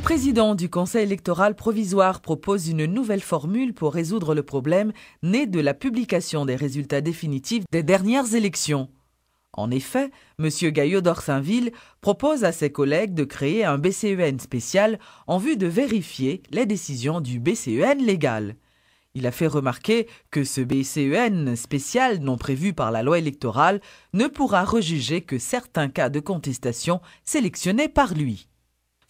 président du Conseil électoral provisoire propose une nouvelle formule pour résoudre le problème né de la publication des résultats définitifs des dernières élections. En effet, M. Gaillot d'Orsainville propose à ses collègues de créer un BCEN spécial en vue de vérifier les décisions du BCEN légal. Il a fait remarquer que ce BCEN spécial non prévu par la loi électorale ne pourra rejuger que certains cas de contestation sélectionnés par lui.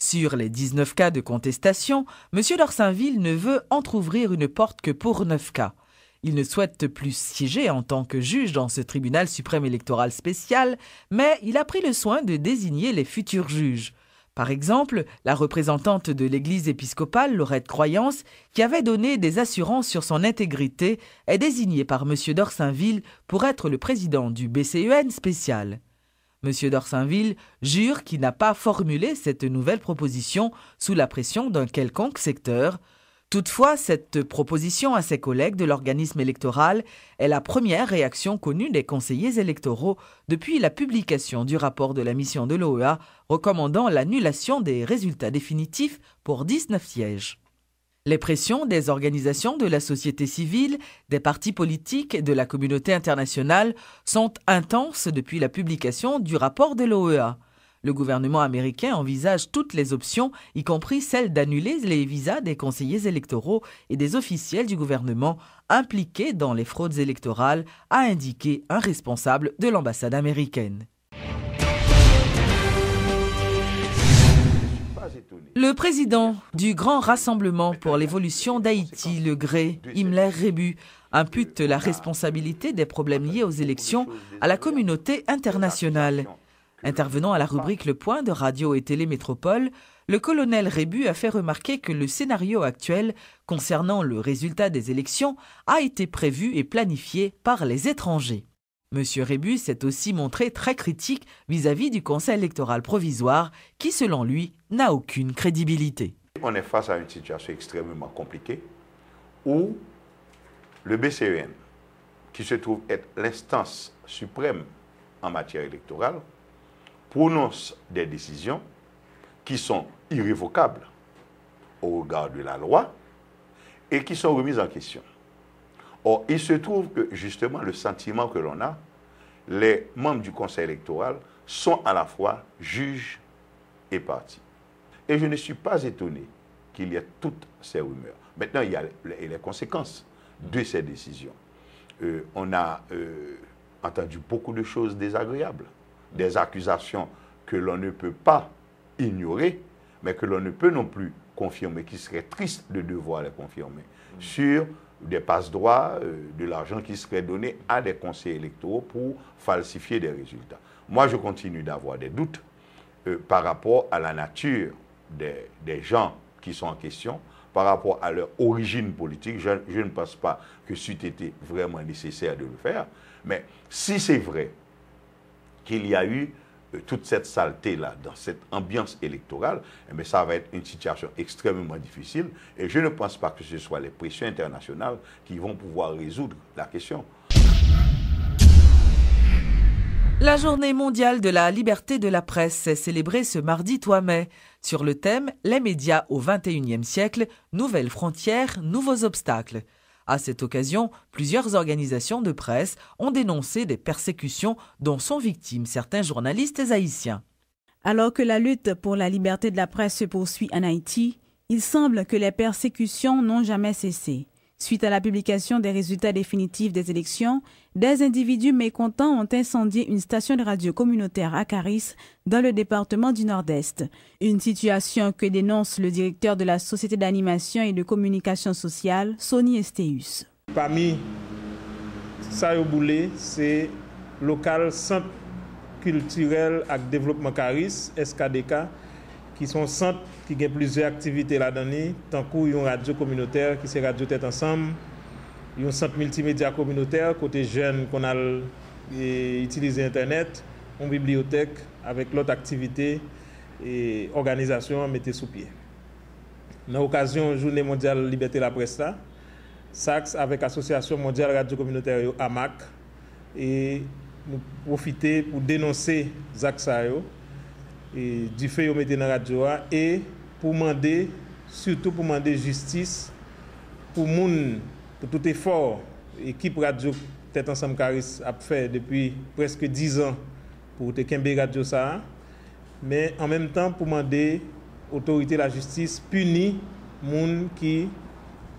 Sur les 19 cas de contestation, M. d'Orsainville ne veut entrouvrir une porte que pour 9 cas. Il ne souhaite plus siéger en tant que juge dans ce tribunal suprême électoral spécial, mais il a pris le soin de désigner les futurs juges. Par exemple, la représentante de l'Église épiscopale, Laurette Croyance, qui avait donné des assurances sur son intégrité, est désignée par M. d'Orsainville pour être le président du BCEN spécial. M. d'Orsainville jure qu'il n'a pas formulé cette nouvelle proposition sous la pression d'un quelconque secteur. Toutefois, cette proposition à ses collègues de l'organisme électoral est la première réaction connue des conseillers électoraux depuis la publication du rapport de la mission de l'OEA recommandant l'annulation des résultats définitifs pour 19 sièges. Les pressions des organisations de la société civile, des partis politiques et de la communauté internationale sont intenses depuis la publication du rapport de l'OEA. Le gouvernement américain envisage toutes les options, y compris celle d'annuler les visas des conseillers électoraux et des officiels du gouvernement impliqués dans les fraudes électorales, a indiqué un responsable de l'ambassade américaine. Le président du Grand Rassemblement pour l'évolution d'Haïti, le GRÉ, Himmler Rebu, impute la responsabilité des problèmes liés aux élections à la communauté internationale. Intervenant à la rubrique Le Point de Radio et Télé Métropole, le colonel Rebu a fait remarquer que le scénario actuel concernant le résultat des élections a été prévu et planifié par les étrangers. M. Rebu s'est aussi montré très critique vis-à-vis du Conseil électoral provisoire qui, selon lui, n'a aucune crédibilité. On est face à une situation extrêmement compliquée où le BCEN, qui se trouve être l'instance suprême en matière électorale, prononce des décisions qui sont irrévocables au regard de la loi et qui sont remises en question. Or, il se trouve que justement le sentiment que l'on a, les membres du Conseil électoral sont à la fois juges et parties. Et je ne suis pas étonné qu'il y ait toutes ces rumeurs. Maintenant, il y a les conséquences de ces décisions. On a entendu beaucoup de choses désagréables, des accusations que l'on ne peut pas ignorer, mais que l'on ne peut non plus confirmer, qui serait triste de devoir les confirmer, sur des passe-droits, de l'argent qui serait donné à des conseillers électoraux pour falsifier des résultats. Moi, je continue d'avoir des doutes par rapport à la nature des gens qui sont en question, par rapport à leur origine politique. Je ne pense pas que c'eût été vraiment nécessaire de le faire, mais si c'est vrai qu'il y a eu toute cette saleté-là, dans cette ambiance électorale, eh ça va être une situation extrêmement difficile et je ne pense pas que ce soit les pressions internationales qui vont pouvoir résoudre la question. La journée mondiale de la liberté de la presse est célébrée ce mardi 3 mai sur le thème « Les médias au XXIe siècle, nouvelles frontières, nouveaux obstacles ». À cette occasion, plusieurs organisations de presse ont dénoncé des persécutions dont sont victimes certains journalistes haïtiens. Alors que la lutte pour la liberté de la presse se poursuit en Haïti, il semble que les persécutions n'ont jamais cessé. Suite à la publication des résultats définitifs des élections, des individus mécontents ont incendié une station de radio communautaire à Caris, dans le département du Nord-Est. Une situation que dénonce le directeur de la Société d'animation et de communication sociale, Sonny Estéus. Parmi ça, c'est local centre culturel et développement Caris, SKDK, qui sont centres qui ont plusieurs activités là-dedans, tant qu'il y a une radio communautaire qui c'est Radio Tête Ensemble, il y a un centre multimédia communautaire, côté jeunes qu'on a utilisé Internet, une bibliothèque avec l'autre activité et organisation mettez sous pied. Dans l'occasion Journée mondiale liberté de la presse, SACS avec Association mondiale radio communautaire AMAC, et nous profiter pour dénoncer Zak Sayo et du fait de mettre dans la radio et pour demander, surtout pour demander justice, pour tout effort, l'équipe radio Tête Ensemble Caris a fait depuis presque 10 ans pour Tekembe Radio ça, mais en même temps pour demander autorité de la justice punir les gens qui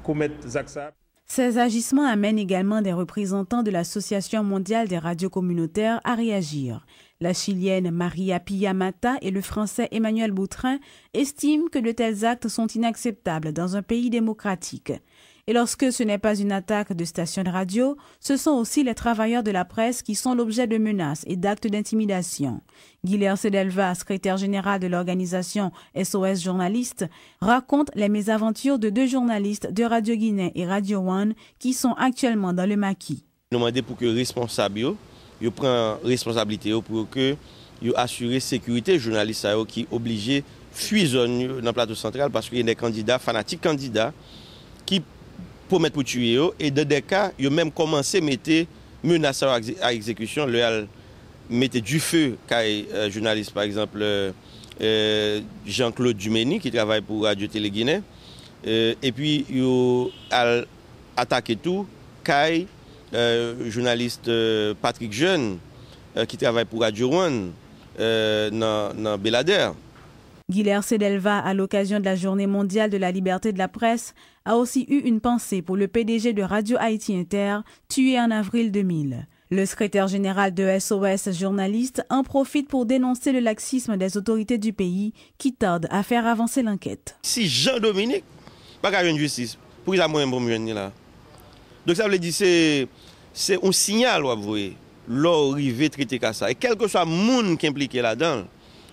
commettent des actes. Ces agissements amènent également des représentants de l'Association mondiale des radios communautaires à réagir. La Chilienne Maria Pillamata et le Français Emmanuel Boutrin estiment que de tels actes sont inacceptables dans un pays démocratique. Et lorsque ce n'est pas une attaque de stations de radio, ce sont aussi les travailleurs de la presse qui sont l'objet de menaces et d'actes d'intimidation. Guilherme Sedelva, secrétaire général de l'organisation SOS Journalistes, raconte les mésaventures de 2 journalistes de Radio Guinée et Radio One qui sont actuellement dans le maquis. Nous demandons pour que les responsables prennent responsabilité pour que assurer la sécurité des journalistes qui sont obligés de fuir dans le plateau central parce qu'il y a des candidats, fanatiques candidats, qui promettent pour tuer et dans des cas, ils ont même commencé à mettre menaces à exécution, mettre du feu à journaliste, par exemple Jean-Claude Dumény qui travaille pour Radio Télé Guinée, et puis ils ont attaqué tout journaliste Patrick Jeune qui travaille pour Radio One dans Belader. Guilherme Sedelva, à l'occasion de la Journée mondiale de la liberté de la presse, a aussi eu une pensée pour le PDG de Radio Haïti Inter, tué en avril 2000. Le secrétaire général de SOS Journalistes en profite pour dénoncer le laxisme des autorités du pays qui tardent à faire avancer l'enquête. Si Jean-Dominique, pas qu'à une justice, pour qu'il a moyen pour me là. Donc ça veut dire c'est un signal, vous voyez, l'arrivée traité comme ça. Et quel que soit le monde qui est impliqué là-dedans,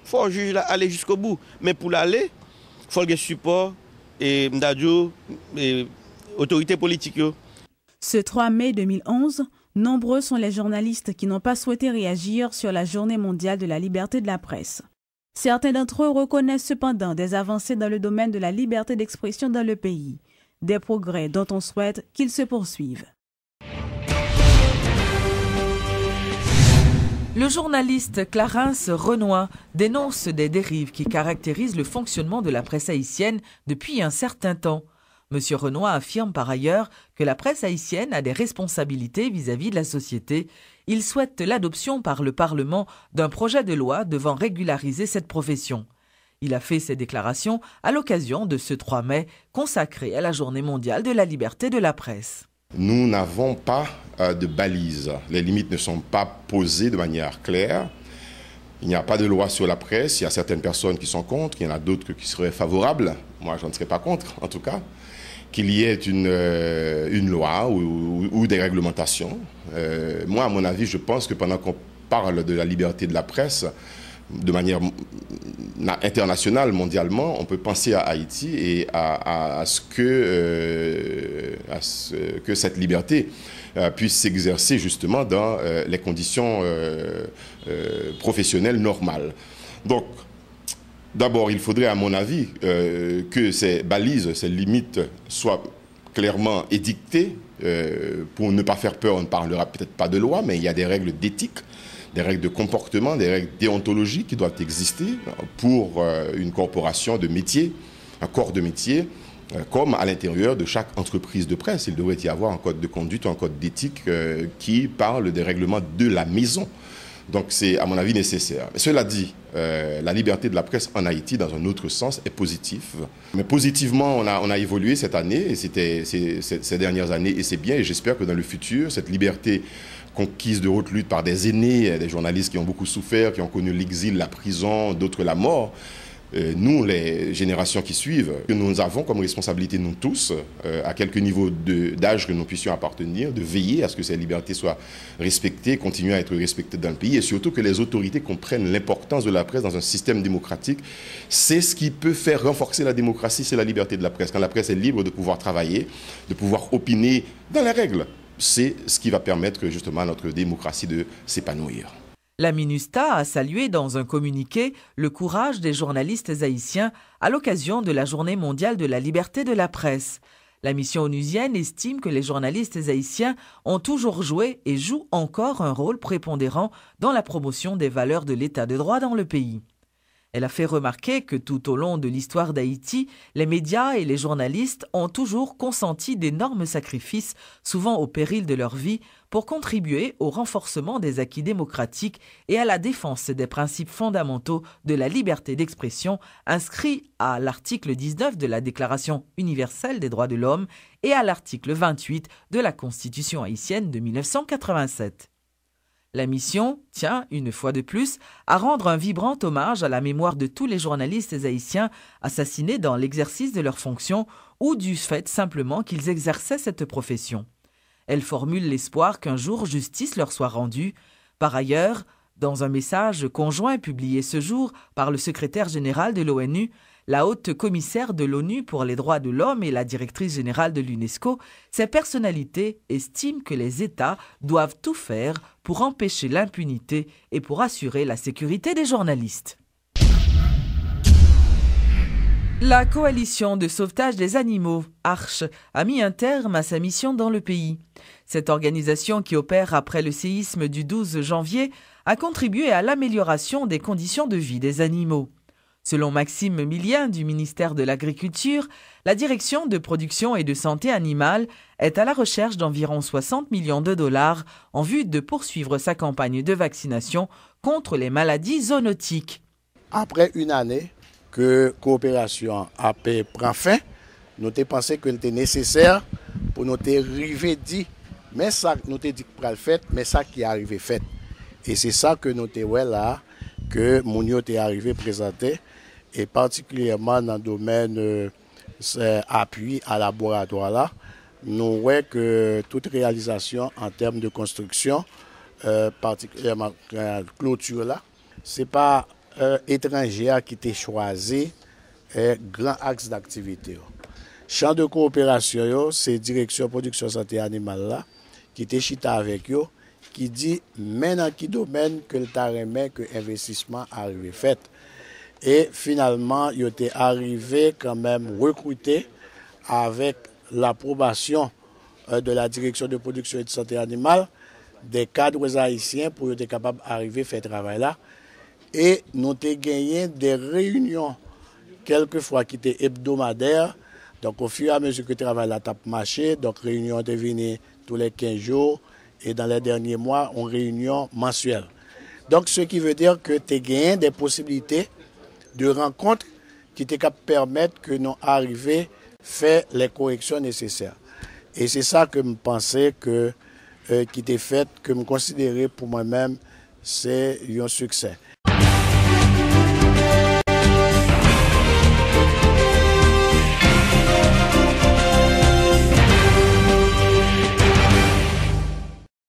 il faut aller jusqu'au bout. Mais pour l'aller, il faut le support et autorité politique. Ce 3 mai 2011, nombreux sont les journalistes qui n'ont pas souhaité réagir sur la Journée mondiale de la liberté de la presse. Certains d'entre eux reconnaissent cependant des avancées dans le domaine de la liberté d'expression dans le pays, des progrès dont on souhaite qu'ils se poursuivent. Le journaliste Clarence Renoir dénonce des dérives qui caractérisent le fonctionnement de la presse haïtienne depuis un certain temps. Monsieur Renoir affirme par ailleurs que la presse haïtienne a des responsabilités vis-à-vis de la société. Il souhaite l'adoption par le Parlement d'un projet de loi devant régulariser cette profession. Il a fait ces déclarations à l'occasion de ce 3 mai consacré à la Journée mondiale de la liberté de la presse. Nous n'avons pas de balises. Les limites ne sont pas posées de manière claire. Il n'y a pas de loi sur la presse. Il y a certaines personnes qui sont contre, il y en a d'autres qui seraient favorables. Moi, je ne serais pas contre, en tout cas. Qu'il y ait une loi ou des réglementations. Moi, à mon avis, je pense que pendant qu'on parle de la liberté de la presse, de manière internationale, mondialement, on peut penser à Haïti et à ce que cette liberté puisse s'exercer justement dans les conditions professionnelles normales. Donc, d'abord, il faudrait, à mon avis, que ces balises, ces limites soient clairement édictées. Pour ne pas faire peur, on ne parlera peut-être pas de loi, mais il y a des règles d'éthique, des règles de comportement, des règles déontologiques qui doivent exister pour une corporation de métier, un corps de métier, comme à l'intérieur de chaque entreprise de presse. Il devrait y avoir un code de conduite, un code d'éthique qui parle des règlements de la maison. Donc c'est, à mon avis, nécessaire. Mais cela dit, la liberté de la presse en Haïti, dans un autre sens, est positive. Mais positivement, on a évolué cette année, et ces dernières années, et c'est bien, et j'espère que dans le futur, cette liberté conquise de haute lutte par des aînés, des journalistes qui ont beaucoup souffert, qui ont connu l'exil, la prison, d'autres la mort, nous, les générations qui suivent, que nous avons comme responsabilité, nous tous, à quelque niveau d'âge que nous puissions appartenir, de veiller à ce que ces libertés soient respectées, continuent à être respectées dans le pays, et surtout que les autorités comprennent l'importance de la presse dans un système démocratique. C'est ce qui peut faire renforcer la démocratie, c'est la liberté de la presse. Quand la presse est libre de pouvoir travailler, de pouvoir opiner dans les règles, c'est ce qui va permettre justement à notre démocratie de s'épanouir. La MINUSTAH a salué dans un communiqué le courage des journalistes haïtiens à l'occasion de la Journée mondiale de la liberté de la presse. La mission onusienne estime que les journalistes haïtiens ont toujours joué et jouent encore un rôle prépondérant dans la promotion des valeurs de l'état de droit dans le pays. Elle a fait remarquer que tout au long de l'histoire d'Haïti, les médias et les journalistes ont toujours consenti d'énormes sacrifices, souvent au péril de leur vie, pour contribuer au renforcement des acquis démocratiques et à la défense des principes fondamentaux de la liberté d'expression inscrits à l'article 19 de la Déclaration universelle des droits de l'homme et à l'article 28 de la Constitution haïtienne de 1987. La mission tient, une fois de plus, à rendre un vibrant hommage à la mémoire de tous les journalistes haïtiens assassinés dans l'exercice de leurs fonctions ou du fait simplement qu'ils exerçaient cette profession. Elle formule l'espoir qu'un jour justice leur soit rendue. Par ailleurs, dans un message conjoint publié ce jour par le secrétaire général de l'ONU, la haute commissaire de l'ONU pour les droits de l'homme et la directrice générale de l'UNESCO, ces personnalités estiment que les États doivent tout faire pour empêcher l'impunité et pour assurer la sécurité des journalistes. La coalition de sauvetage des animaux, Arche, a mis un terme à sa mission dans le pays. Cette organisation qui opère après le séisme du 12 janvier a contribué à l'amélioration des conditions de vie des animaux. Selon Maxime Millien du ministère de l'Agriculture, la direction de production et de santé animale est à la recherche d'environ 60 millions de dollars en vue de poursuivre sa campagne de vaccination contre les maladies zoonotiques. Après une année que coopération AP prend fin, nous avons pensé que c'était nécessaire pour nous arriver dit, mais ça nous avons dit pour le fait, mais ça qui est arrivé fait. Et c'est ça que nous avons là que Mounio est arrivé présenter. Et particulièrement dans le domaine appui à laboratoire là, nous voyons que toute réalisation en termes de construction, particulièrement la clôture là, ce n'est pas étranger qui a choisi grand axe d'activité. Champ de coopération, c'est direction production santé animale là, qui est chita avec eux, qui dit maintenant qui domaine que le remet que investissement arrivé fait. Et finalement, il était arrivé quand même recruter avec l'approbation de la direction de production et de santé animale des cadres haïtiens pour être capable d'arriver à faire ce travail-là. Et nous avons gagné des réunions, quelquefois qui étaient hebdomadaires. Donc au fur et à mesure que le travail a marché, donc réunion est venue tous les 15 jours et dans les derniers mois, on réunion mensuelle. Donc ce qui veut dire que tu as gagné des possibilités de rencontres qui te permettent que nous arrivions à faire les corrections nécessaires. Et c'est ça que je pensais que qui était fait, que je considérais pour moi-même, c'est un succès.